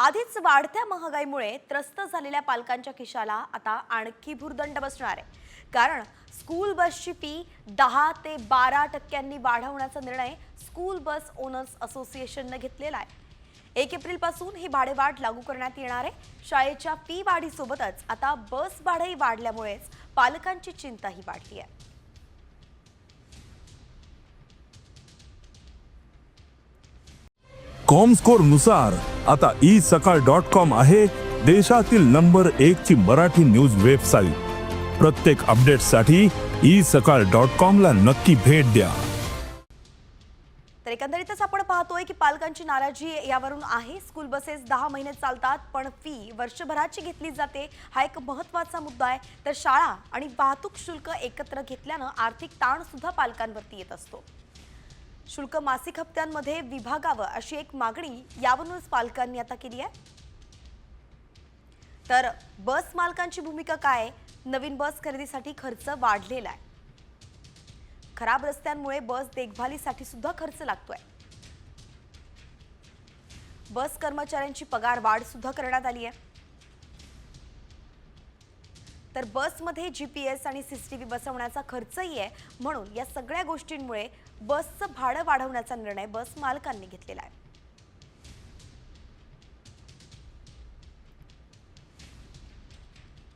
आधीच वाढत्या महागाईमुळे त्रस्त झालेल्या पालकांच्या खिशाला आता आणखी भुर्दंड बसणार आहे। कारण स्कूल बसची फी 10 ते 12% वाढवण्याचा निर्णय स्कूल बस ओनर्स असोसिएशनने घेतलेला आहे। 1 एप्रिल पासून ही भाडेवाढ लागू करण्यात येणार आहे। शाळेच्या फी वाढीसोबतच आता बस भाडेही वाढल्यामुळे पालकांची चिंताही वाढली आहे। कॉमस्कोर नुसार आता isakal.com आहे देशातील नंबर 1 ची मराठी न्यूज वेबसाईट। प्रत्येक अपडेटसाठी isakal.com ला नक्की भेट द्या। तर एकंदरीतच आपण पाहतोय की पालकांची नाराजी यावरून आहे। स्कूल बसेस 10 महिने चालतात पण फी वर्षभराची घेतली जाते, हा एक महत्त्वाचा मुद्दा आहे। तर शाळा आणि वाहतूक शुल्क एकत्र घेतल्याने आर्थिक ताण सुद्धा पालकांवरती येत असतो। शुल्क मासिक हप्त्यांमध्ये विभागावं अशी एक मागणी यावरूनच पालकांनी आता केली आहे। तर बस मालकांची भूमिका काय? नवीन बस खरेदीसाठी खर्च वाढलेला आहे। खराब रस्त्यांमुळे बस देखभालीसाठी सुद्धा खर्च लागतोय। बस कर्मचाऱ्यांची पगार वाढ सुद्धा करण्यात आली आहे। तर बसमध्ये GPS आणि CCTV बसवण्याचा खर्चही आहे। म्हणून या सगळ्या गोष्टींमुळे बसचं भाडं वाढवण्याचा निर्णय बस मालकांनी घेतलेला आहे।